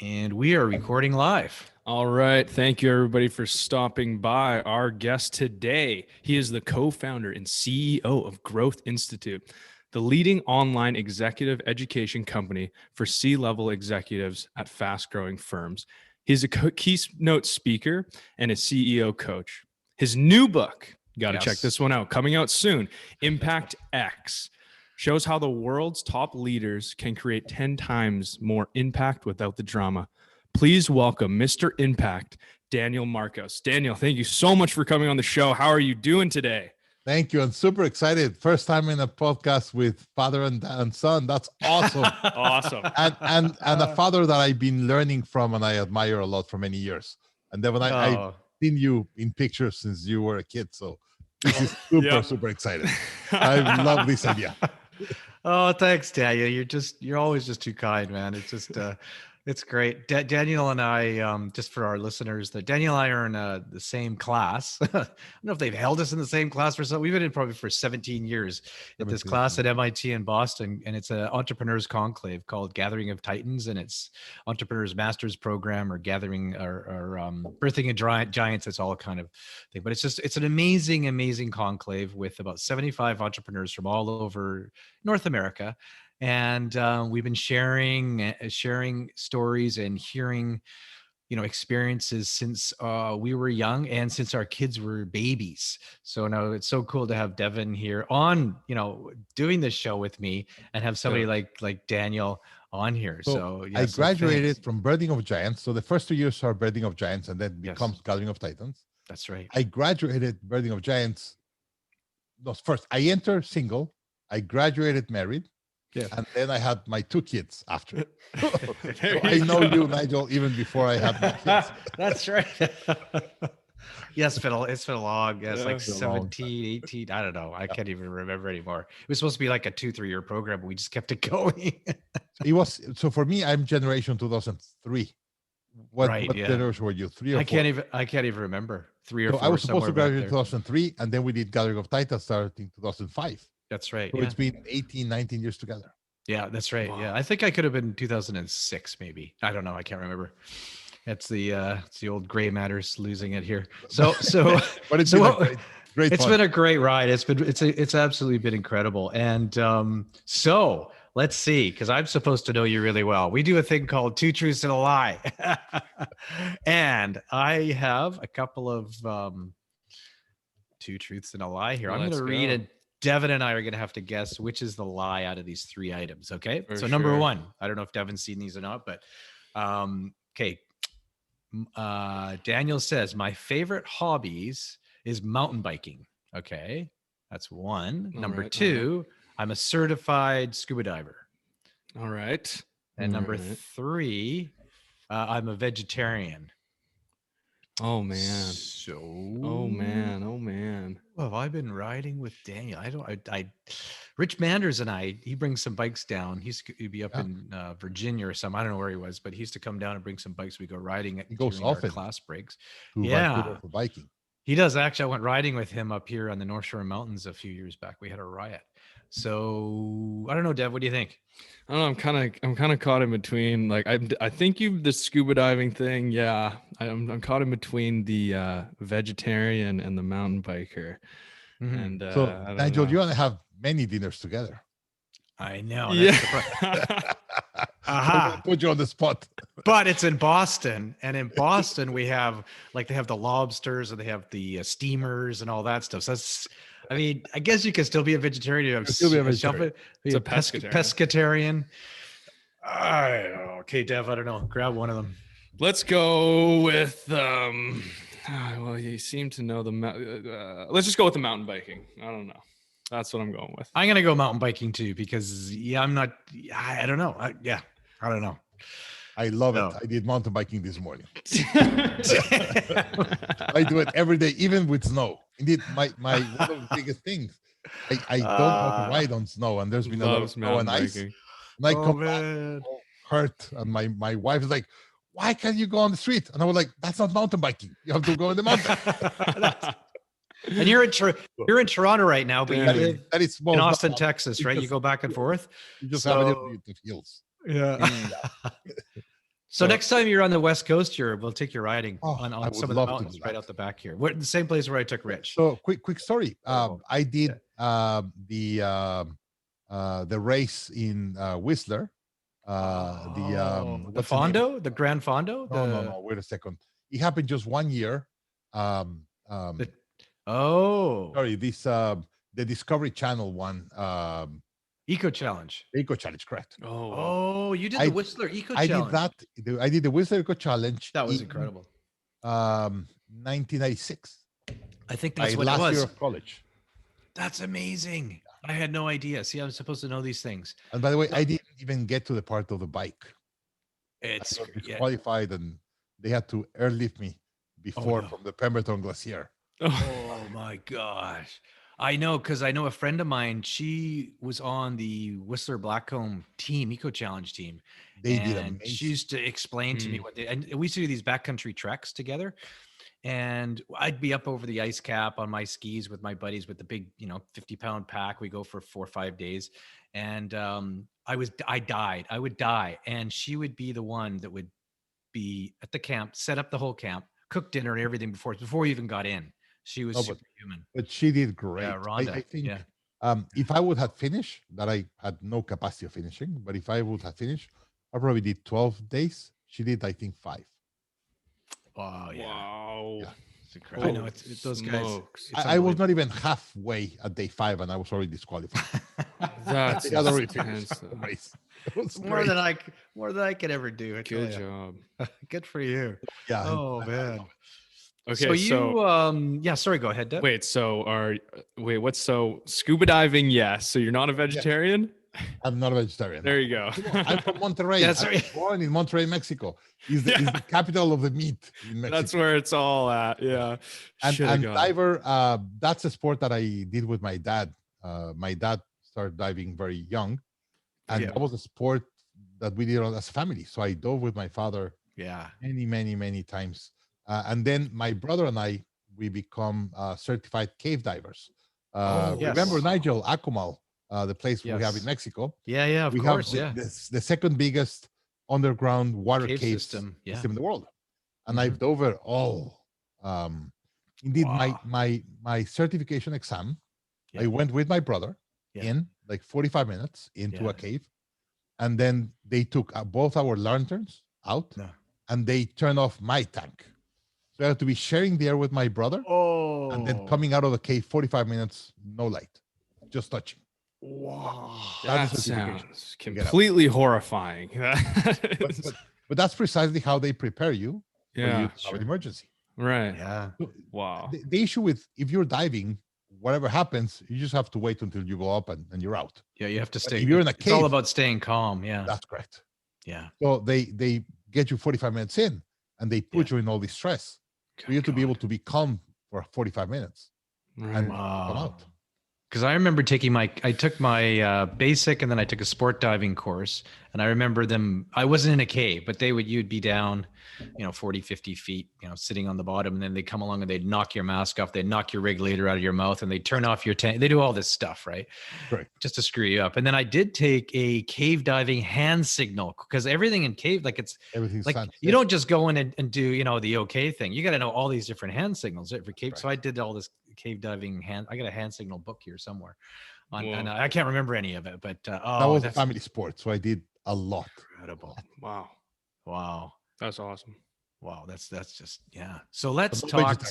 And we are recording live. All right. Thank you, everybody, for stopping by. Our guest today, he is the co-founder and CEO of Growth Institute, the leading online executive education company for C-level executives at fast-growing firms. He's a keynote speaker and a CEO coach. His new book, you got to check this one out, coming out soon, Impact X, shows how the world's top leaders can create 10 times more impact without the drama. Please welcome Mr. Impact, Daniel Marcos. Daniel, thank you so much for coming on the show. How are you doing today? Thank you. I'm super excited. First time in a podcast with father and son. That's awesome. Awesome. And a father that I've been learning from and I admire a lot for many years. And then when I've seen you in pictures since you were a kid. So this is super excited. I love this idea. Oh, thanks, Daniel. You're always just too kind, man. It's just it's great. Daniel and I, just for our listeners, that Daniel and I are in the same class. I don't know if they've held us in the same class for so. We've been in probably for 17 years at this class at MIT in Boston, and it's an entrepreneurs conclave called Gathering of Titans, and it's Entrepreneurs Masters Program or Gathering or Birthing a Giants. It's all kind of thing, but it's an amazing conclave with about 75 entrepreneurs from all over North America. And we've been sharing stories and hearing, experiences since we were young and since our kids were babies. So now it's so cool to have Devin here on, doing this show with me and have somebody like Daniel on here. So I graduated from Birthing of Giants. So the first 2 years are Birthing of Giants and then becomes Gathering of Titans. That's right. I graduated Birthing of Giants. No, first I entered single. I graduated married. Yeah. And then I had my 2 kids after. So I know you, Nigel, even before I had my kids. That's right. Yes, it's been a long, like 17, 18. I don't know. I can't even remember anymore. It was supposed to be like a 2-3 year program, but we just kept it going. So for me, I'm generation 2003. What generation were you? 3 or 4? I can't even remember. 3 or 4. I was supposed to graduate in 2003, and then we did Gathering of Titans starting in 2005. That's right. So it's been 18, 19 years together. Yeah, that's right. Wow. Yeah, I think I could have been 2006, maybe. I don't know. I can't remember. It's the old gray matters losing it here. So, but it's been a great ride. It's absolutely been incredible. And so let's see, because I'm supposed to know you really well. We do a thing called 2 Truths and a Lie, and I have a couple of 2 truths and a lie here. I'm going to read it. Devin and I are going to have to guess which is the lie out of these 3 items. Okay. So number 1, I don't know if Devin's seen these or not, but okay. Daniel says, my favorite hobbies is mountain biking. Okay. That's 1. Number 2, I'm a certified scuba diver. All right. And number 3, I'm a vegetarian. Oh man. Oh man. Well, I've been riding with Daniel. Rich Manders and he brings some bikes down. He'd be up in Virginia or something. I don't know where he was, but he used to come down and bring some bikes. We go riding he goes often class breaks. For biking. He does. Actually, I went riding with him up here on the North Shore Mountains a few years back. We had a riot. So I don't know, Dev, what do you think? I don't know. I'm kind of caught in between. Like I think the scuba diving thing. Yeah, I'm caught in between the vegetarian and the mountain biker. Mm-hmm. And so Nigel, you want to have many dinners together. I know. Put you on the spot. But it's in Boston, and in Boston we have they have the lobsters and they have the steamers and all that stuff. So I guess you can still be a vegetarian. Still be a vegetarian. It's a pescatarian. Okay, Dev, I don't know. Grab one of them. Let's go with well, you seem to know let's just go with the mountain biking. I don't know. That's what I'm going with. I'm gonna go mountain biking too because I'm not. I don't know. I don't know. I love it. I did mountain biking this morning. I do it every day, even with snow. Indeed, my one of the biggest things. I don't know to ride on snow, and there's been a lot of snow and ice. And I come back all hurt, and my wife is like, "Why can't you go on the street?" And I was like, "That's not mountain biking. You have to go in the mountain." And you're in Toronto right now, but you live in Austin, Texas, right? You go back and forth. You just have a different hills. Yeah. So next time you're on the West Coast, we'll take you riding on I would some of the love to mountains do right that. out the back here. We're the same place where I took Rich. So quick story. Incredible. I did the race in Whistler. The Fondo, the Grand Fondo. No. Wait a second. It happened just 1 year. Sorry, this the Discovery Channel one. Eco Challenge. Eco Challenge, correct. Oh, you did the Whistler Eco Challenge. I did the Whistler Eco Challenge. That was incredible. 1996. I think that's what last it was. Year of college. That's amazing. I had no idea. See, I'm supposed to know these things. And by the way, I didn't even get to the part of the bike. It's disqualified, and they had to airlift me before from the Pemberton Glacier. Oh my gosh. I know, because I know a friend of mine, she was on the Whistler Blackcomb team, Eco Challenge team. They did amazing. She used to explain to me and we used to do these backcountry treks together. And I'd be up over the ice cap on my skis with my buddies with the big, 50-pound pack. We go for 4 or 5 days. And I would die. And she would be the one that would be at the camp, set up the whole camp, cook dinner and everything before we even got in. She was superhuman. But she did great. Yeah, Rhonda. I think if I would have finished, that I had no capacity of finishing, but if I would have finished, I probably did 12 days. She did, I think, 5. Wow. Yeah. Wow. Yeah. It's incredible. I know it's those guys. I was not even halfway at day 5 and I was already disqualified. That's intense. More than I could ever do. Good job. Good for you. Yeah. Oh man. Okay, sorry, go ahead, Deb. Wait, scuba diving? Yes. So you're not a vegetarian? I'm not a vegetarian. There you go. I'm from Monterrey. I was born in Monterrey, Mexico. Is the capital of the meat in Mexico. That's where it's all at. Yeah. And diver, that's a sport that I did with my dad. My dad started diving very young, and that was a sport that we did as a family. So I dove with my father. Yeah. Many times. And then my brother and I, we become certified cave divers. Remember Nigel Akumal, the place we have in Mexico? Yeah, of course. The second biggest underground water cave system in the world. And I've dove it all. Indeed, my certification exam, I went with my brother in like 45 minutes into a cave. And then they took both our lanterns out and they turned off my tank. So I had to be sharing the air with my brother, and then coming out of the cave 45 minutes, no light, just touching. Wow, that sounds completely horrifying. but that's precisely how they prepare you for an emergency. Right. Yeah. Wow. The issue with if you're diving, whatever happens, you just have to wait until you go up and you're out. Yeah, you have to stay. If you're in a cave, it's all about staying calm. Yeah, that's correct. Yeah. So they get you 45 minutes in, and they put you in all this stress. For you to be able to be calm for 45 minutes and come out. Because I remember I took my basic, and then I took a sport diving course. And I remember I wasn't in a cave, but you'd be down, 40, 50 feet, sitting on the bottom. And then they come along and they'd knock your mask off. They'd knock your regulator out of your mouth, and they'd turn off your tank. They do all this stuff, right? Right. Just to screw you up. And then I did take a cave diving hand signal, because everything in cave, everything's like, you don't just go in and do, the okay thing. You got to know all these different hand signals for cave. Right. So I did all this cave diving I got a hand signal book here somewhere and I can't remember any of it, but that was a family sport, so I did a lot. Incredible. Wow, that's awesome. Wow, that's just so let's talk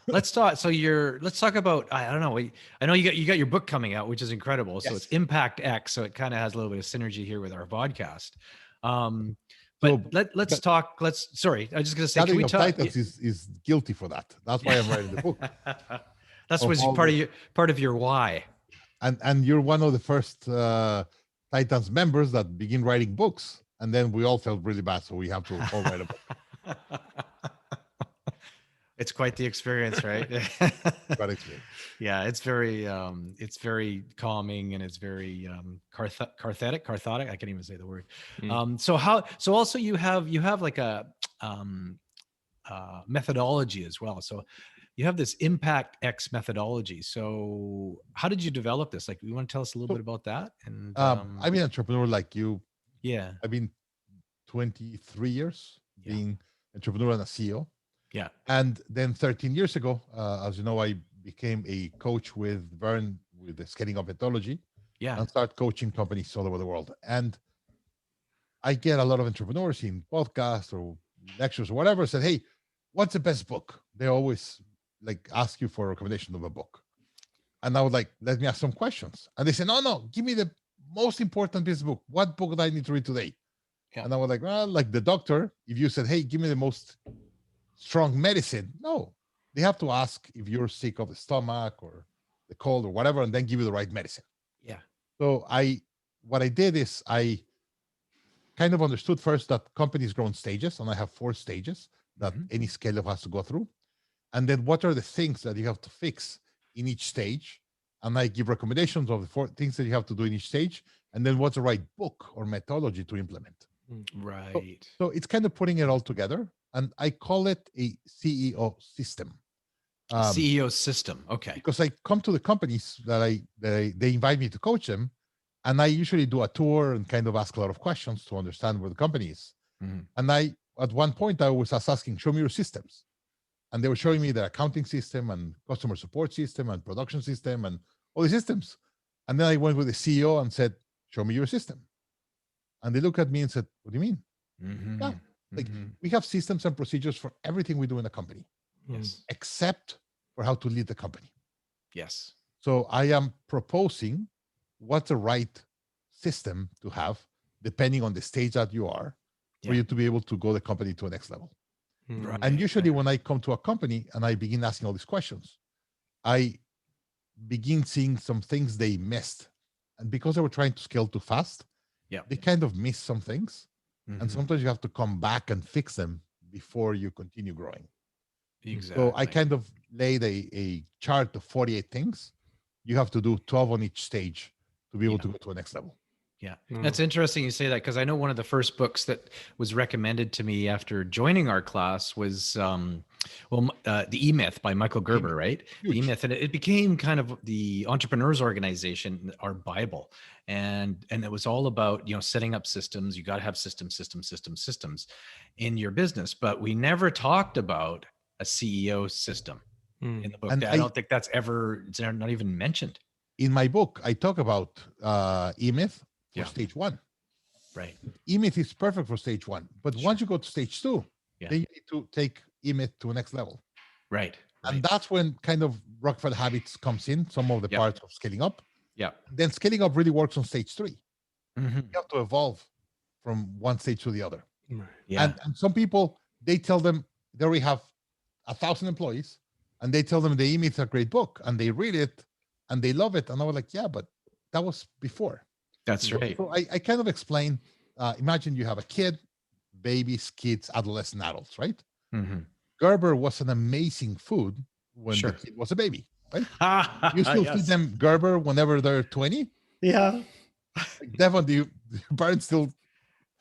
let's talk about, I don't know, I know you got your book coming out, which is incredible. So it's Impact X, so it kind of has a little bit of synergy here with our podcast. Let's talk. Sorry, I was just going to say, can we talk? Titans is guilty for that. That's why I'm writing the book. That's what's part of your why. And you're one of the first Titans members that begin writing books, and then we all felt really bad, so we have to all write a book. It's quite the experience, right? Quite experience. Yeah, it's very calming, and it's very cathartic. I can't even say the word. So also you have like a methodology as well. So you have this Impact X methodology. So how did you develop this? Like, you want to tell us a little bit about that? And I've been an entrepreneur like you. Yeah. I've been 23 years being entrepreneur and a CEO. Yeah. And then 13 years ago, as you know, I became a coach with Verne with the scaling up methodology. Yeah. And start coaching companies all over the world. And I get a lot of entrepreneurs in podcasts or lectures or whatever said, hey, what's the best book? They always like ask you for a recommendation of a book. And I would like, let me ask some questions. And they say, no, give me the most important business book. What book do I need to read today? Yeah. And I was like, well, like the doctor, if you said, hey, give me the most strong medicine. No, they have to ask if you're sick of the stomach or the cold or whatever, and then give you the right medicine. Yeah. So what I did is I kind of understood first that companies grow in stages, and I have 4 stages that any scale-up has to go through. And then what are the things that you have to fix in each stage? And I give recommendations of the 4 things that you have to do in each stage. And then what's the right book or methodology to implement? Right. So it's kind of putting it all together. And I call it a CEO system. CEO system. Okay. Because I come to the companies that they invite me to coach them. And I usually do a tour and kind of ask a lot of questions to understand where the company is. And at one point, I was asking, show me your systems. And they were showing me their accounting system and customer support system and production system and all the systems. And then I went with the CEO and said, show me your system. And they looked at me and said, what do you mean? Yeah, like we have systems and procedures for everything we do in a company. Yes. Except for how to lead the company. Yes. So I am proposing what's the right system to have, depending on the stage that you are, for you to be able to go the company to the next level. Right. And usually when I come to a company and I begin asking all these questions, I begin seeing some things they missed. And because they were trying to scale too fast, they kind of missed some things. And sometimes you have to come back and fix them before you continue growing. Exactly. So I kind of laid a chart of 48 things. You have to do 12 on each stage to be able to go to the next level. Yeah. That's interesting you say that, because I know one of the first books that was recommended to me after joining our class was the EMyth by Michael Gerber, right? Huge. The EMyth, and it became kind of the entrepreneurs organization, our Bible. And it was all about, setting up systems. You got to have systems in your business, but we never talked about a CEO system in the book. And I don't think it's not even mentioned. In my book, I talk about EMyth for stage 1. Right. EMyth is perfect for stage 1. But once you go to stage 2, then you need to take EMyth to the next level. Right. And that's when kind of Rockefeller habits comes in, some of the parts of scaling up. Yeah. Then scaling up really works on stage 3. You have to evolve from one stage to the other. Yeah. And some people, they tell them they already have 1,000 employees, and they tell them the EMyth is a great book, and they read it and they love it. And I was like, yeah, but that was before. That's right. So I kind of explain, imagine you have a kid, babies, kids, adolescent, adults, right? Gerber was an amazing food when the kid was a baby, right? You still feed them Gerber whenever they're 20? Yeah. Like, Devon, do your parents still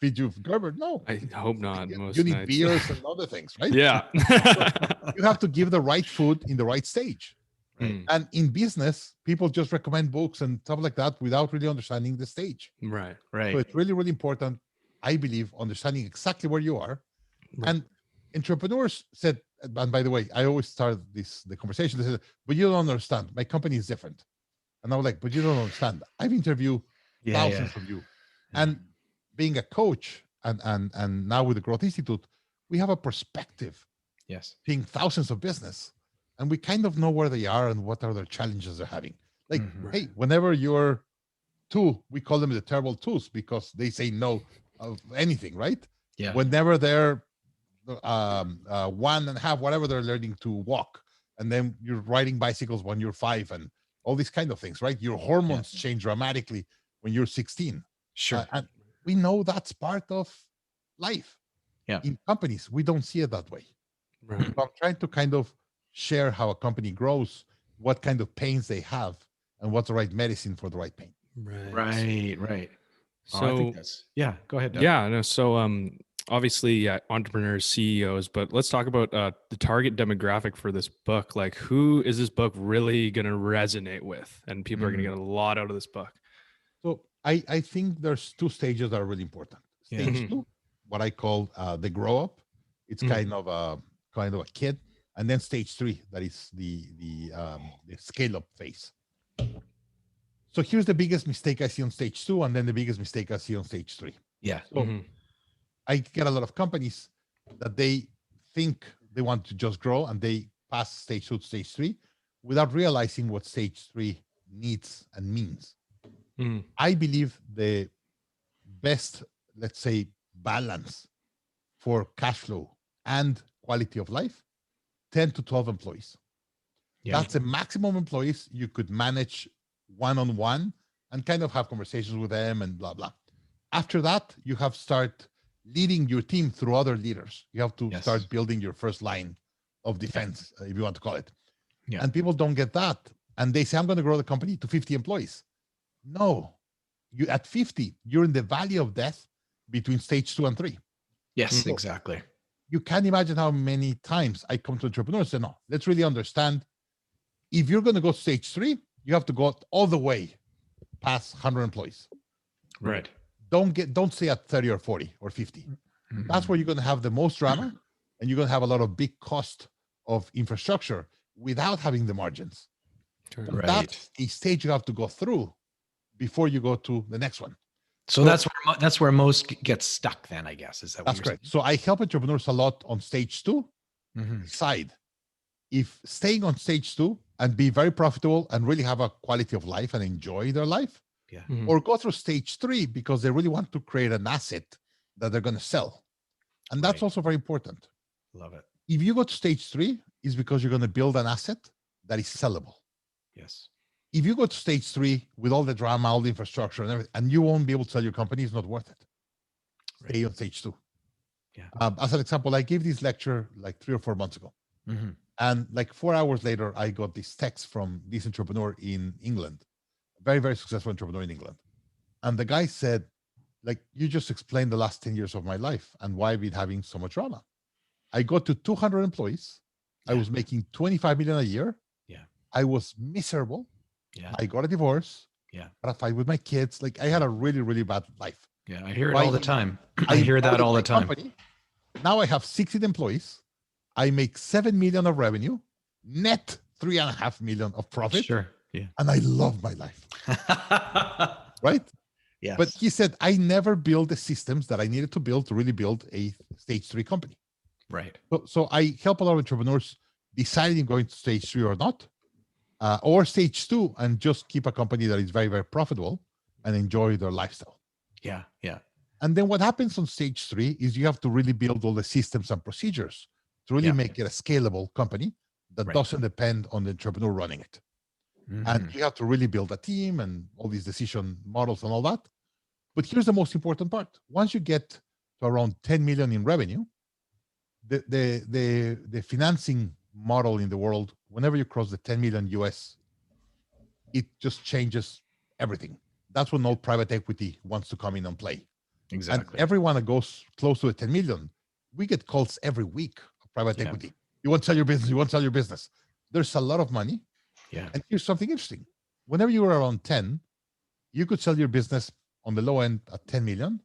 feed you Gerber? No. I hope not. You need beers and other things, right? Yeah. You have to give the right food in the right stage. Right? And in business, people just recommend books and stuff like that without really understanding the stage. Right. So it's really, really important, I believe, understanding exactly where you are. Right. And entrepreneurs said, and by the way, I always start the conversation, they said, but you don't understand. My company is different. And I was like, but you don't understand. I've interviewed thousands of you. And being a coach and now with the Growth Institute, we have a perspective. Yes. Seeing thousands of business. And we kind of know where they are and what are their challenges they're having. Like, hey, whenever you're 2, we call them the terrible 2s because they say no of anything, right? Yeah. Whenever they're 1.5, whatever, they're learning to walk. And then you're riding bicycles when you're 5 and all these kind of things, right? Your hormones change dramatically when you're 16. Sure. And we know that's part of life. Yeah. In companies, we don't see it that way. Right. So I'm trying to kind of share how a company grows, what kind of pains they have, and what's the right medicine for the right pain. Right. So I think go ahead, Doug. Yeah, no. So obviously, entrepreneurs, CEOs, but let's talk about the target demographic for this book. Like, who is this book really going to resonate with? And people are going to get a lot out of this book. So I think there's 2 stages that are really important. Stage 2, what I call the grow up. It's kind of a kid, and then stage 3, that is the scale up phase. So here's the biggest mistake I see on stage 2, and then the biggest mistake I see on stage 3. Yeah. So I get a lot of companies that they think they want to just grow, and they pass stage 2 to stage 3 without realizing what stage 3 needs and means. I believe the best, let's say, balance for cash flow and quality of life, 10 to 12 employees. Yeah. That's the maximum employees you could manage one-on-one and kind of have conversations with them and blah, blah. After that, you have to start leading your team through other leaders. You have to start building your first line of defense, if you want to call it. Yeah. And people don't get that. And they say, I'm going to grow the company to 50 employees. No, you at 50, you're in the valley of death between stage 2 and 3. Yes, exactly. You can't imagine how many times I come to entrepreneurs and say, no, let's really understand. If you're going to go stage 3, you have to go all the way past 100 employees. Right. Don't stay at 30 or 40 or 50. That's where you're going to have the most drama, and you're going to have a lot of big cost of infrastructure without having the margins. Right. That's a stage you have to go through before you go to the next one. So that's where most get stuck then, I guess. Is that that's correct? So I help entrepreneurs a lot on stage 2 side. If staying on stage 2 and be very profitable and really have a quality of life and enjoy their life, or go through stage 3 because they really want to create an asset that they're going to sell. And that's also very important. Love it. If you go to stage 3, it's because you're going to build an asset that is sellable. Yes. If you go to stage 3 with all the drama, all the infrastructure and everything, and you won't be able to sell your company, it's not worth it. Stay on stage 2. Yeah. As an example, I gave this lecture like 3 or 4 months ago. And like 4 hours later, I got this text from this entrepreneur in England, a very, very successful entrepreneur in England. And the guy said, like, you just explained the last 10 years of my life and why I've been having so much drama. I got to 200 employees. I was making 25 million a year. Yeah. I was miserable. Yeah. I got a divorce. Yeah. I had a fight with my kids. Like, I had a really, really bad life. Yeah. I hear it all the time. I hear that all the time. Company. Now I have 16 employees. I make 7 million of revenue, net 3.5 million of profit. Sure. Yeah. And I love my life. Right? Yeah. But he said, I never built the systems that I needed to build to really build a stage 3 company. Right. So I help a lot of entrepreneurs deciding going to stage 3 or not, or stage 2, and just keep a company that is very, very profitable and enjoy their lifestyle. Yeah. Yeah. And then what happens on stage 3 is you have to really build all the systems and procedures to really make it a scalable company that doesn't depend on the entrepreneur running it. And you have to really build a team and all these decision models and all that. But here's the most important part. Once you get to around 10 million in revenue, the financing model in the world, whenever you cross the 10 million US, it just changes everything. That's when all private equity wants to come in and play. Exactly. And everyone that goes close to the 10 million, we get calls every week of private equity. You want to sell your business? You want to sell your business? There's a lot of money. Yeah. And here's something interesting. Whenever you were around 10, you could sell your business on the low end at 10 million.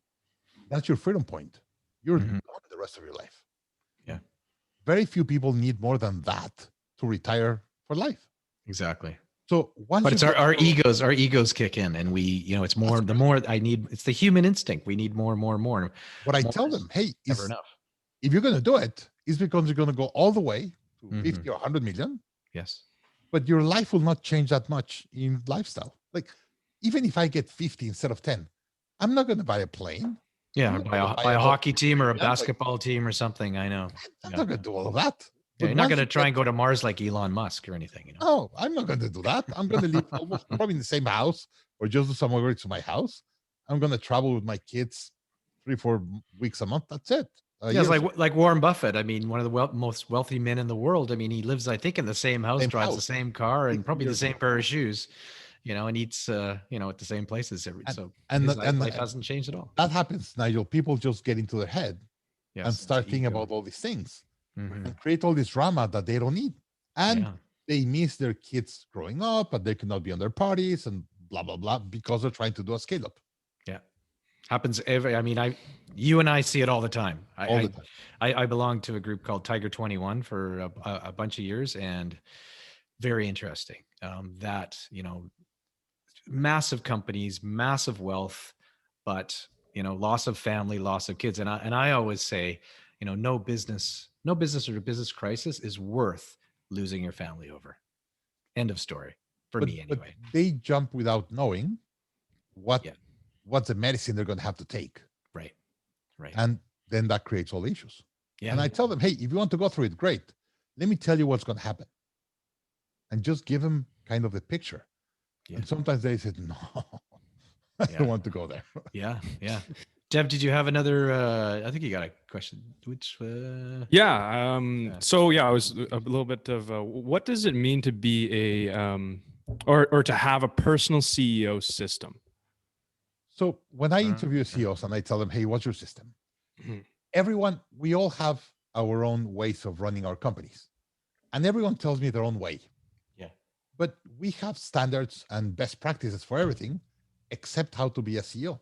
That's your freedom point. You're done the rest of your life. Yeah. Very few people need more than that to retire for life. Exactly. So once, but it's our egos kick in, and we, it's more, the more I need, it's the human instinct. We need more and more and more. What I tell them, hey, never enough. If you're going to do it, it's because you're going to go all the way to 50 or 100 million. Yes. But your life will not change that much in lifestyle. Like, even if I get 50 instead of 10, I'm not going to buy a plane. Yeah, buy a hockey team or a basketball team or something. I know. I'm not going to do all of that. Yeah, you're not going to try and go to Mars like Elon Musk or anything. No, I'm not going to do that. I'm going to live almost probably in the same house, or just do some work to my house. I'm going to travel with my kids 3-4 weeks a month. That's it. Yeah, it's like Warren Buffett. I mean, one of the most wealthy men in the world. I mean, he lives, I think, in the same house, drives the same car, and probably the same pair of shoes, and eats, at the same places. And life hasn't changed at all. That happens, Nigel. People just get into their head and start thinking about all these things and create all this drama that they don't need. And they miss their kids growing up, and they cannot be on their parties and blah, blah, blah, because they're trying to do a scale up. Yeah. Happens You and I see it all the time. All the time. I belong to a group called Tiger 21 for a bunch of years, and very interesting. That, massive companies, massive wealth, but loss of family, loss of kids. And I always say, no business or business crisis is worth losing your family over. End of story for me anyway. But they jump without knowing what's the medicine they're going to have to take. Right. And then that creates all the issues. Yeah. And I tell them, hey, if you want to go through it, great. Let me tell you what's going to happen. And just give them kind of the picture. Yeah. And sometimes they said, no, I don't want to go there. Yeah. Dev, did you have another, I think you got a question, which, So I was a little bit of, what does it mean to be or to have a personal CEO system? So when I interview CEOs and I tell them, hey, what's your system? Everyone, we all have our own ways of running our companies, and everyone tells me their own way. Yeah. But we have standards and best practices for everything, except how to be a CEO.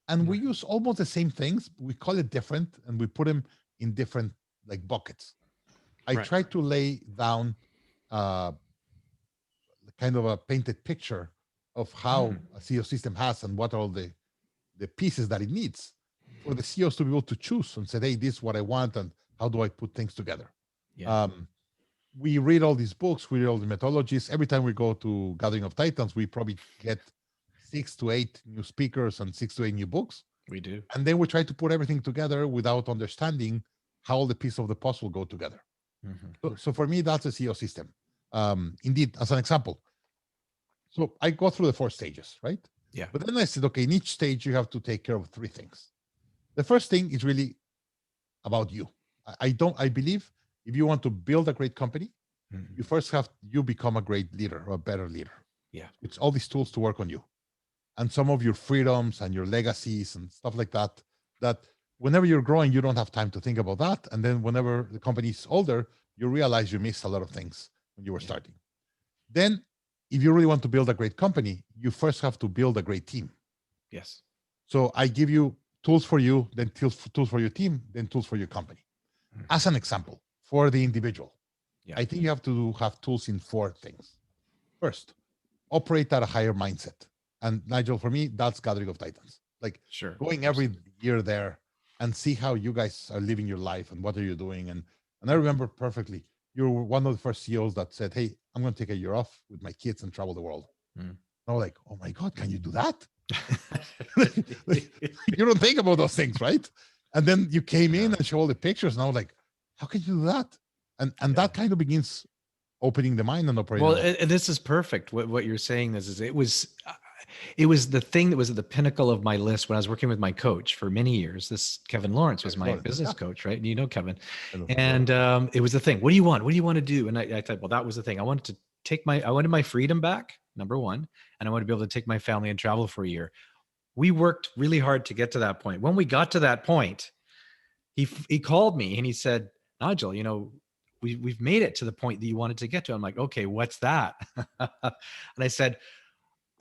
And we use almost the same things. We call it different, and we put them in different buckets. I try to lay down kind of a painted picture of how a CEO system has and what are all the pieces that it needs for the CEOs to be able to choose and say, hey, this is what I want, and how do I put things together? Yeah. We read all these books, we read all the methodologies. Every time we go to Gathering of Titans, we probably get 6 to 8 new speakers and 6 to 8 new books. We do. And then we try to put everything together without understanding how all the pieces of the puzzle go together. So for me, that's a CEO system. Indeed, as an example. So I go through the 4 stages, right? Yeah. But then I said, okay, in each stage, you have to take care of 3 things. The first thing is really about you. I believe if you want to build a great company, you first have you become a great leader or a better leader. Yeah. It's all these tools to work on you. And some of your freedoms and your legacies and stuff like that, that whenever you're growing, you don't have time to think about that. And then whenever the company is older, you realize you missed a lot of things when you were starting. Then if you really want to build a great company, you first have to build a great team. Yes. So I give you tools for you, then tools for your team, then tools for your company. As an example, for the individual, I think you have to have tools in 4 things. First, operate at a higher mindset. And Nigel, for me, that's Gathering of Titans. Going every year there and see how you guys are living your life and what are you doing. And I remember perfectly, you were one of the first CEOs that said, hey, I'm going to take a year off with my kids and travel the world. And I was like, oh my God, can you do that? You don't think about those things, right? And then you came in and showed all the pictures, and I was like, how can you do that? And that kind of begins opening the mind and operating. Well, and this is perfect. What you're saying is it was the thing that was at the pinnacle of my list when I was working with my coach for many years. This Kevin Lawrence was my business coach, right? And you know Kevin. And it was the thing. What do you want? What do you want to do? And I thought, well, that was the thing. I wanted my freedom back, number one, and I wanted to be able to take my family and travel for a year. We worked really hard to get to that point. When we got to that point, he called me and he said, Nigel, we've made it to the point that you wanted to get to. I'm like, okay, what's that? And I said,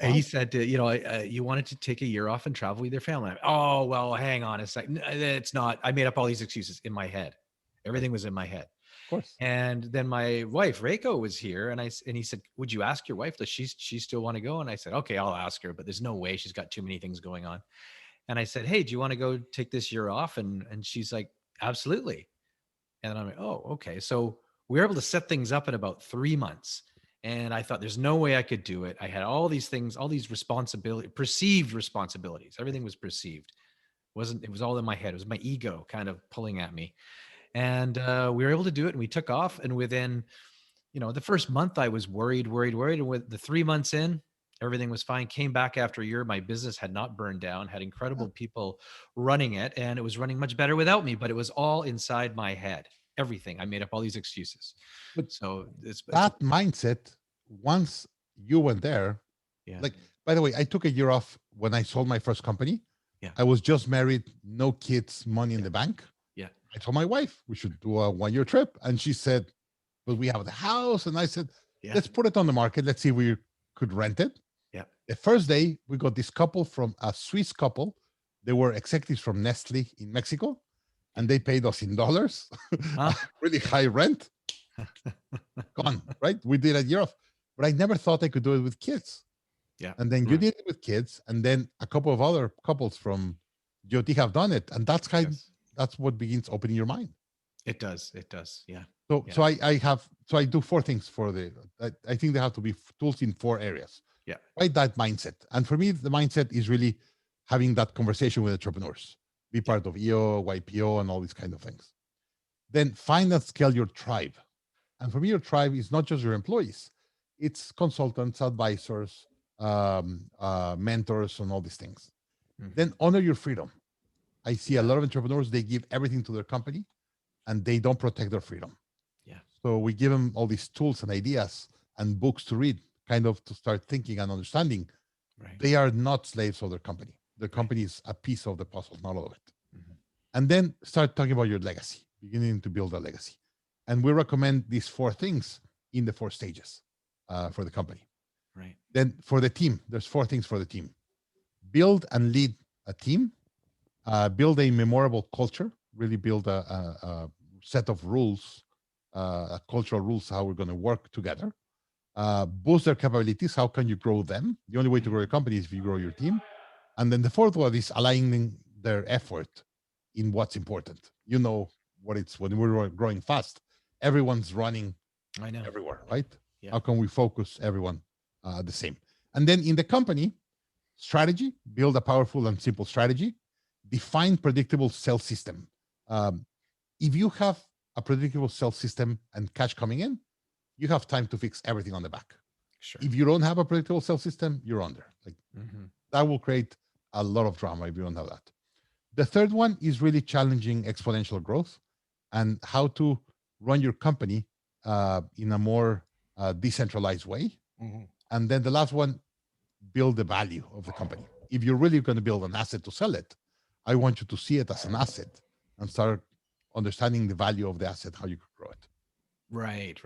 he said, you wanted to take a year off and travel with your family. Oh, well, hang on a second. It's not. I made up all these excuses in my head. Everything was in my head. Of course. And then my wife, Reiko, was here. And he said, would you ask your wife, does she still want to go? And I said, okay, I'll ask her, but there's no way, she's got too many things going on. And I said, hey, do you want to go take this year off? And she's like, absolutely. And I'm like, oh, okay. So we were able to set things up in about 3 months. And I thought there's no way I could do it. I had all these things, all these perceived responsibilities. Everything was perceived. It was all in my head. It was my ego kind of pulling at me. And we were able to do it, and we took off. And within, the first month I was worried. And with the 3 months in, everything was fine. Came back after a year. My business had not burned down, had incredible people running it. And it was running much better without me, but it was all inside my head. Everything. I made up all these excuses. But so that mindset, once you went there, by the way, I took a year off when I sold my first company. Yeah. I was just married, no kids, money in the bank. Yeah. I told my wife we should do a 1-year trip. And she said, but we have the house. And I said, let's put it on the market. Let's see if we could rent it. Yeah. The first day we got this couple from a Swiss couple They were executives from Nestle in Mexico, and they paid us in dollars, really high rent. Gone, right? We did a year off, but I never thought I could do it with kids. Yeah. And then you did it with kids, and then a couple of other couples from GOT have done it, and that's that's what begins opening your mind. It does. It does. Yeah. So I do 4 things for I think there have to be tools in 4 areas. Yeah. Right, that mindset. And for me, the mindset is really having that conversation with entrepreneurs. Be part of EO, YPO, and all these kind of things. Then find and scale your tribe. And for me, your tribe is not just your employees. It's consultants, advisors, mentors, and all these things. Then honor your freedom. I see a lot of entrepreneurs, they give everything to their company and they don't protect their freedom. Yeah. So we give them all these tools and ideas and books to read, kind of to start thinking and understanding. Right. They are not slaves of their company. Their company is a piece of the puzzle, not all of it. And then start talking about your legacy, beginning to build a legacy. And we recommend these 4 things in the 4 stages for the company. Right. Then for the team, there's 4 things for the team. Build and lead a team. Build a memorable culture. Really build a set of rules, cultural rules, how we're going to work together. Boost their capabilities. How can you grow them? The only way to grow your company is if you grow your team. And then the 4th one is aligning their effort in what's important. You know what it's when we're growing fast, everyone's running everywhere, right? Yeah. How can we focus everyone the same? And then in the company, strategy, build a powerful and simple strategy, define predictable sales system. If you have a predictable sales system and cash coming in, you have time to fix everything on the back. Sure. If you don't have a predictable sales system, you're under. Like that will create a lot of drama if you don't have that. The 3rd one is really challenging exponential growth and how to run your company in a more decentralized way. And then the last one, build the value of the company. If you're really going to build an asset to sell it, I want you to see it as an asset and start understanding the value of the asset, how you could grow it. Right.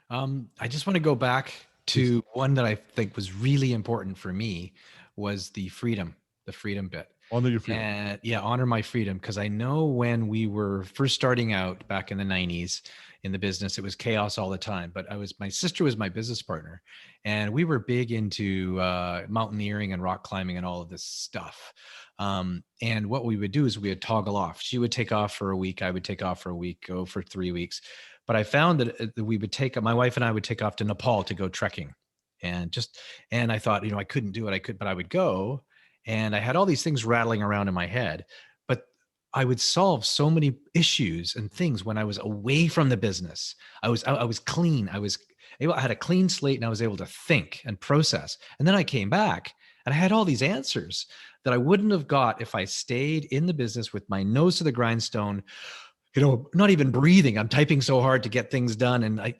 I just want to go back to one that I think was really important for me was the freedom bit. Honor your freedom. And honor my freedom. Because I know when we were first starting out back in the 90s in the business, it was chaos all the time. But my sister was my business partner, and we were big into mountaineering and rock climbing and all of this stuff. And what we would do is we would toggle off. She would take off for a week. I would take off for a week, go for 3 weeks. But I found that we would my wife and I would take off to Nepal to go trekking. And I thought, I couldn't do it. But I would go. And I had all these things rattling around in my head, but I would solve so many issues and things when I was away from the business. I was clean. I had a clean slate and I was able to think and process. And then I came back and I had all these answers that I wouldn't have got if I stayed in the business with my nose to the grindstone, not even breathing. I'm typing so hard to get things done and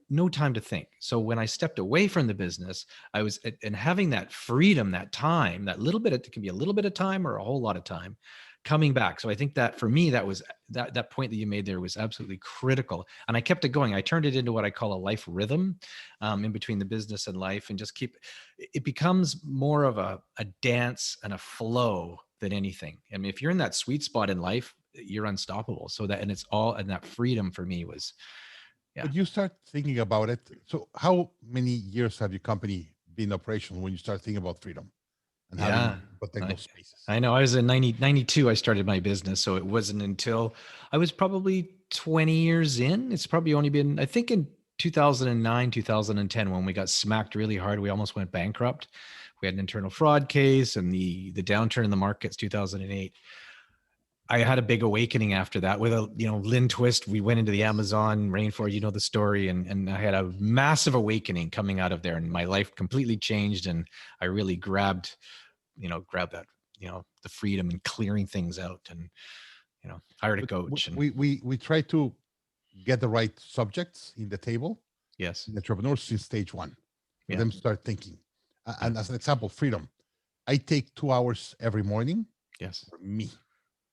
no time to think. So when I stepped away from the business, and having that freedom, that time, that little bit, it can be a little bit of time or a whole lot of time coming back. So I think that for me, that was that point that you made there was absolutely critical. And I kept it going. I turned it into what I call a life rhythm in between the business and life, and just it becomes more of a dance and a flow than anything. I mean, if you're in that sweet spot in life, you're unstoppable. So that freedom for me was, But you start thinking about it. So how many years have your company been operational when you start thinking about freedom and how do you protect those spaces? I know I was in 92, I started my business. So it wasn't until I was probably 20 years in. It's probably only been, I think in 2009, 2010, when we got smacked really hard, we almost went bankrupt. We had an internal fraud case and the downturn in the markets, 2008. I had a big awakening after that with Lynn Twist. We went into the Amazon rainforest, the story, and I had a massive awakening coming out of there, and my life completely changed. And I really grabbed that, the freedom and clearing things out, and, hired a coach. And we try to get the right subjects in the table. Yes. The entrepreneurs since stage 1. Let them start thinking. And as an example, freedom. I take 2 hours every morning. Yes. For me.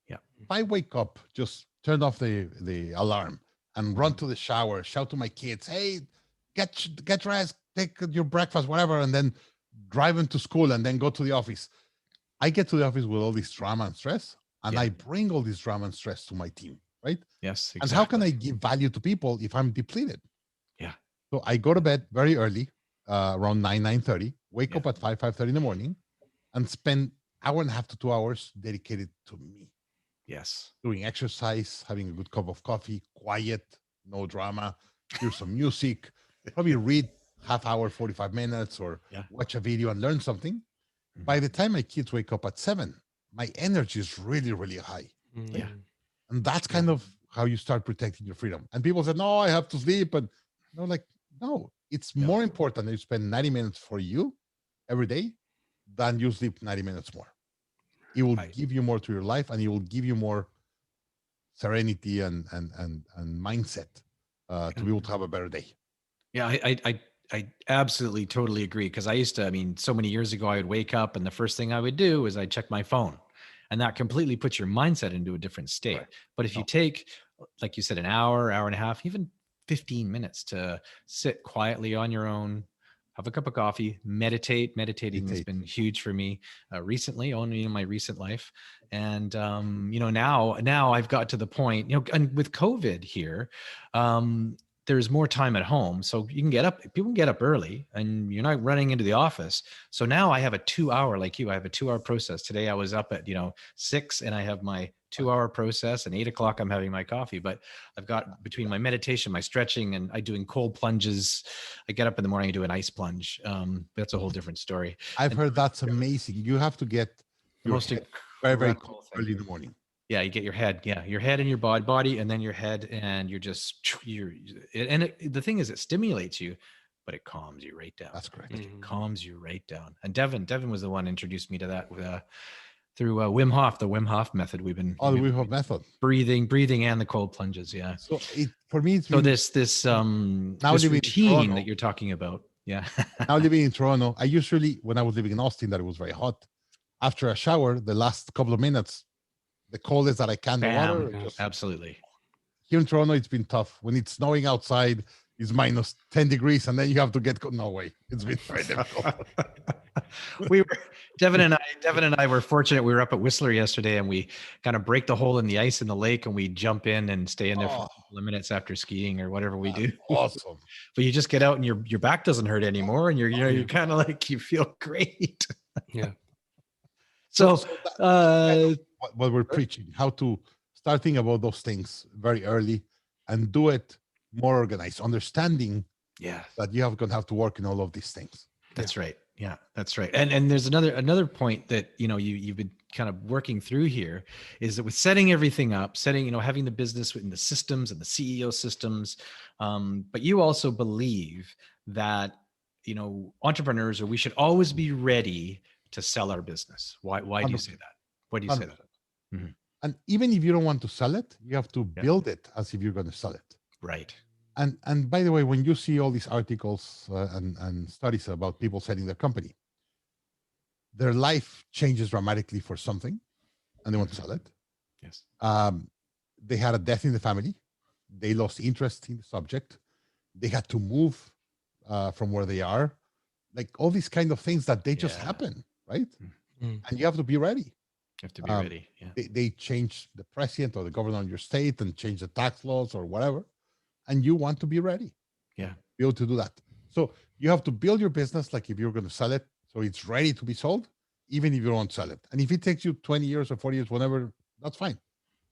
Yeah. If I wake up, just turn off the alarm and run to the shower, shout to my kids, hey, get dressed, take your breakfast, whatever, and then drive them to school and then go to the office. I get to the office with all this drama and stress, and Yeah. I bring all this drama and stress to my team, right? Yes, exactly. And how can I give value to people if I'm depleted? Yeah. So I go to bed very early, around 9:30, wake up at 5:30 in the morning, and spend hour and a half to 2 hours dedicated to me. Yes. Doing exercise, having a good cup of coffee, quiet, no drama, hear some music, probably read half hour, 45 minutes, or watch a video and learn something. By the time my kids wake up at 7, my energy is really, really high. Yeah. And that's kind of how you start protecting your freedom. And people say, no, I have to sleep. And no, it's more important that you spend 90 minutes for you every day than you sleep 90 minutes more. It will give you more to your life, and it will give you more serenity and mindset to be able to have a better day. Yeah, I absolutely totally agree, because I used to, I mean, so many years ago, I would wake up and the first thing I would do is I'd check my phone, and that completely puts your mindset into a different state. Right. But if you take, like you said, an hour, hour and a half, even 15 minutes to sit quietly on your own, have a cup of coffee, meditating has been huge for me recently, only in my recent life. And, now I've got to the point, and with COVID here, there's more time at home. So you can get up, people can get up early and you're not running into the office. So now I have a 2-hour, like you, I have a 2-hour process. Today I was up at, 6 and I have my 2-hour process, and 8 o'clock I'm having my coffee. But I've got, between my meditation, my stretching, and I doing cold plunges. I get up in the morning and do an ice plunge. That's a whole different story. I've heard that's amazing. You have to get your head very, very cold early in the morning. Yeah, you get your head, your head and your body, and then your head, and the thing is, it stimulates you, but it calms you right down. That's correct. It calms you right down. And Devin was the one who introduced me to that through Wim Hof, the Wim Hof method. The Wim Hof method, breathing, and the cold plunges. Yeah. So for me, it's this routine that you're talking about. Yeah. Now living in Toronto, I usually, when I was living in Austin, that it was very hot, after a shower, the last couple of minutes, the coldest that I can, the water. Absolutely. Here in Toronto, it's been tough. When it's snowing outside, it's minus 10 degrees, and then you have to get, no way. It's been very difficult. Devin and I were fortunate. We were up at Whistler yesterday, and we kind of break the hole in the ice in the lake, and we jump in and stay in there for a couple of minutes after skiing or whatever we do. Awesome. But you just get out and your back doesn't hurt anymore, and you're kind of like, you feel great. Yeah. So what we're preaching, how to start thinking about those things very early and do it more organized, understanding that you have going to have to work in all of these things. That's right. Yeah, that's right. And there's another point that, you've been kind of working through here, is that with setting everything up, having the business in the systems and the CEO systems. But you also believe that, entrepreneurs, or we should always be ready to sell our business. Why do you say that? Why do you say that? Mm-hmm. And even if you don't want to sell it, you have to build it as if you're going to sell it. Right. And by the way, when you see all these articles and studies about people selling their company, their life changes dramatically for something, and they want to sell it. Yes. They had a death in the family. They lost interest in the subject. They had to move from where they are. Like all these kind of things that they just happen, right? Mm-hmm. And you have to be ready. You have to be ready. Yeah. They change the president or the governor of your state and change the tax laws or whatever. And you want to be ready. Yeah. Be able to do that. So you have to build your business like if you're going to sell it, so it's ready to be sold, even if you don't sell it. And if it takes you 20 years or 40 years, whatever, that's fine.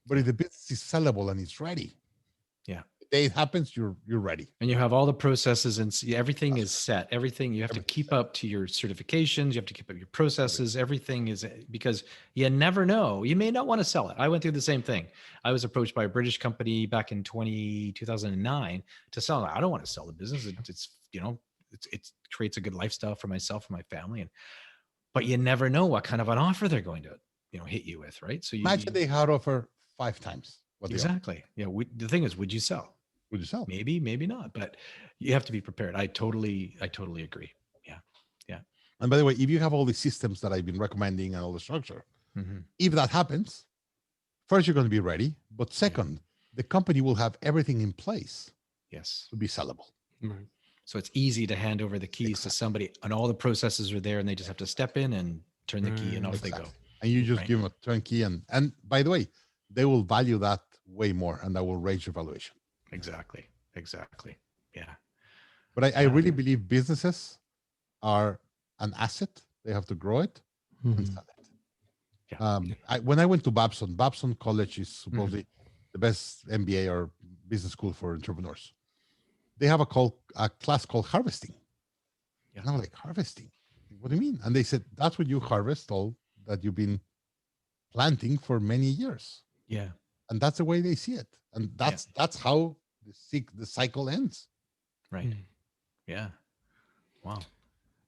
But if the business is sellable and it's ready, the day it happens, you're ready. And you have all the processes and everything is set. Everything, you have to keep up to your certifications. You have to keep up your processes. Everything is, because you never know. You may not want to sell it. I went through the same thing. I was approached by a British company back in 2009 to sell it. I don't want to sell the business. It creates a good lifestyle for myself and my family. But you never know what kind of an offer they're going to, hit you with, right? So imagine they had offer 5 times. Exactly. Yeah. The thing is, would you sell? Would you sell? Maybe not, but you have to be prepared. I totally agree. Yeah. Yeah. And by the way, if you have all the systems that I've been recommending and all the structure, if that happens, first, you're going to be ready. But second, the company will have everything in place. Yes. To be sellable. Mm-hmm. So it's easy to hand over the keys to somebody, and all the processes are there, and they just have to step in and turn the key, and off they go. and you just give them a turnkey. And by the way, they will value that way more, and that will raise your valuation. Exactly. Yeah. But I really believe businesses are an asset. They have to grow it and sell it. Yeah. When I went to Babson College is supposedly the best MBA or business school for entrepreneurs. They have a class called harvesting. Yeah. And I'm like, harvesting? What do you mean? And they said, that's what you harvest all that you've been planting for many years. Yeah. And that's the way they see it. And that's how the cycle ends. Right. Yeah. Wow.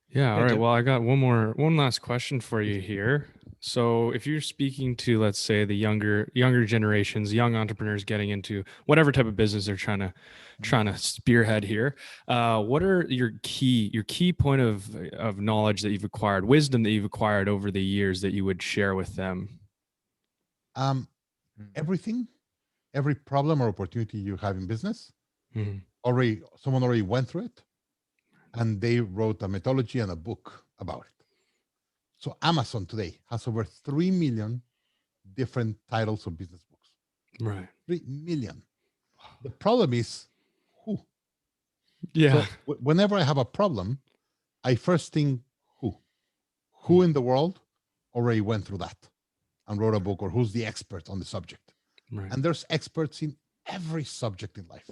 Yeah. All right. Well, I got one last question for you here. So if you're speaking to, let's say, the younger generations, young entrepreneurs getting into whatever type of business they're trying to spearhead here, what are your key point of knowledge that you've acquired, wisdom that you've acquired over the years that you would share with them? Every problem or opportunity you have in business, someone already went through it, and they wrote a methodology and a book about it. So Amazon today has over 3 million different titles of business books. Right. 3 million. The problem is who? Yeah. So whenever I have a problem, I first think who? Who in the world already went through that and wrote a book, or who's the expert on the subject? Right. And there's experts in every subject in life.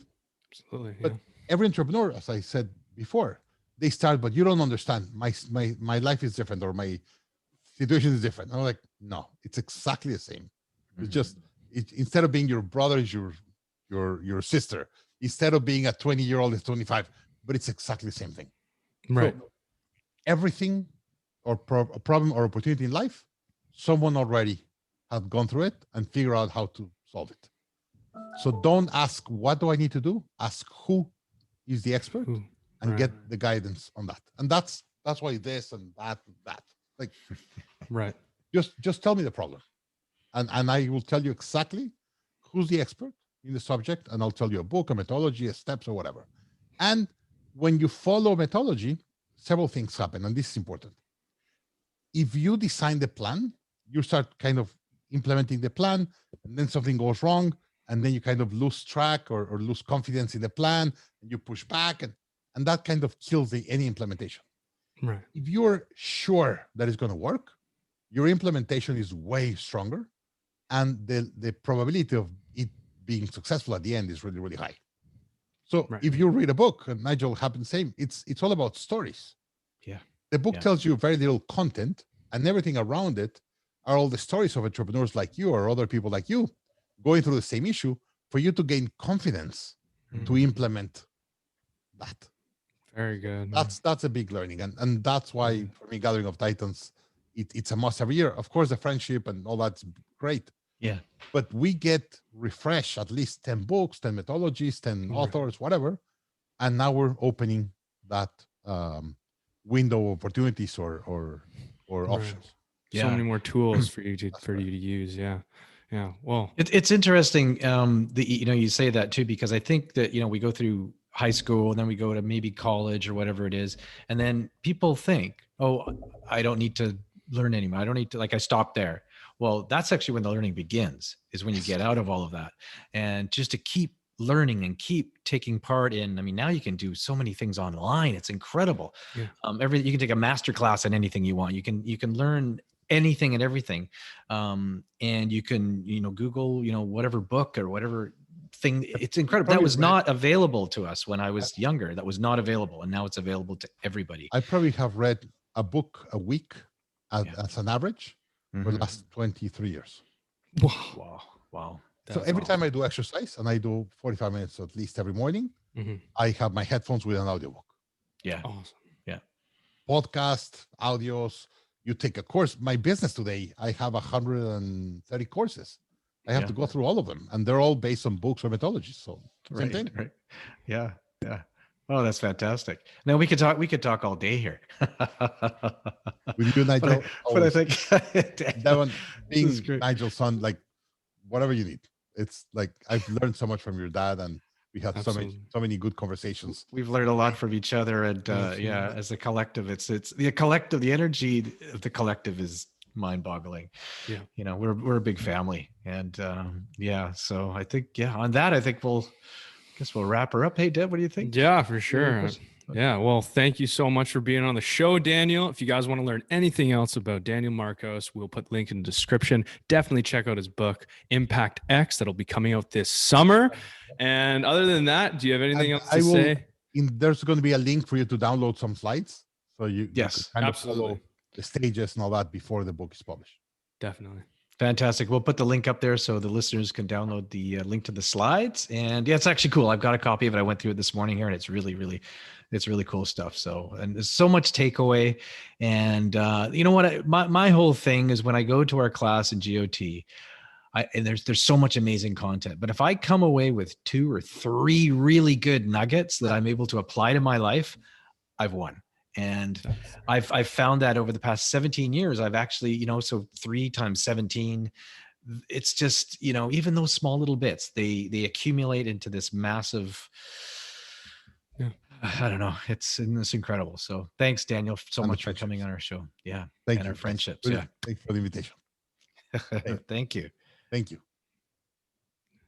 Absolutely. But every entrepreneur, as I said before, they start, but you don't understand. My life is different, or my situation is different. And I'm like, no, it's exactly the same. It's just instead of being your brother, is your sister. Instead of being a 20-year-old, is 25. But it's exactly the same thing. Right. So everything or a problem or opportunity in life, someone already had gone through it and figure out how to solve it. So don't ask, what do I need to do? Ask who is the expert and get the guidance on that. And that's why this and that. Like, right. Just tell me the problem. And I will tell you exactly who's the expert in the subject, and I'll tell you a book, a methodology, a steps, or whatever. And when you follow methodology, several things happen, and this is important. If you design the plan, you start kind of implementing the plan, and then something goes wrong, and then you kind of lose track or lose confidence in the plan, and you push back, and that kind of kills any implementation. Right. If you're sure that it's going to work, your implementation is way stronger, and the probability of it being successful at the end is really, really high. So if you read a book, and Nigel happened the same, it's all about stories. Yeah. The book tells you very little content, and everything around it are all the stories of entrepreneurs like you or other people like you going through the same issue for you to gain confidence to implement that. Very good. That's a big learning. And that's why for me, Gathering of Titans, it's a must every year. Of course, the friendship and all that's great. Yeah. But we get refreshed at least 10 books, 10 methodologies, 10 authors, whatever. And now we're opening that window of opportunities or options. So many more tools for you to use. Yeah. Yeah. Well, it's interesting. You say that too, because I think that, we go through high school and then we go to maybe college or whatever it is. And then people think, oh, I don't need to learn anymore. I don't need to, I stopped there. Well, that's actually when the learning begins, is when you get out of all of that. And just to keep learning and keep taking part in, now you can do so many things online. It's incredible. Yeah. You can take a master class on anything you want. You can learn anything and everything. And you can, Google, whatever book or whatever thing. It's incredible. That was not available to us when I was younger. That was not available. And now it's available to everybody. I probably have read a book a week as an average for the last 23 years. Wow. So every time I do exercise, and I do 45 minutes at least every morning, I have my headphones with an audiobook. Yeah. Awesome. Yeah. Podcast, audios. You take a course. My business today, I have 130 courses. I have to go through all of them, and they're all based on books or methodologies. So same thing. Right. Yeah. Oh, that's fantastic. Now we could talk all day here. With you, Nigel. But I think that one being Nigel's son, whatever you need. It's I've learned so much from your dad, and we had so many good conversations. We've learned a lot from each other, and as a collective, it's the collective. The energy of the collective is mind-boggling. Yeah. You know, we're a big family, and yeah. So I think, yeah, on that, I think guess we'll wrap her up. Hey, Deb, what do you think? Yeah, for sure. Yeah. Well, thank you so much for being on the show, Daniel. If you guys want to learn anything else about Daniel Marcos, we'll put the link in the description. Definitely check out his book, Impact X, that'll be coming out this summer. And other than that, do you have anything else to say? There's going to be a link for you to download some slides. So you can kind of follow the stages and all that before the book is published. Definitely. Fantastic. We'll put the link up there so the listeners can download the link to the slides. And yeah, it's actually cool. I've got a copy of it. I went through it this morning here, and it's really cool stuff. So, and there's so much takeaway. And you know what? My whole thing is when I go to our class in GOT, and there's so much amazing content. But if I come away with 2 or 3 really good nuggets that I'm able to apply to my life, I've won. And I've found that over the past 17 years, I've actually, you know, so 3 times 17, it's just, you know, even those small little bits, they accumulate into this massive, I don't know, it's incredible. So thanks, Daniel, so much for coming on our show. Yeah. Thank you. Our friendships. Yeah. Thanks for the invitation. Thank you. Thank you.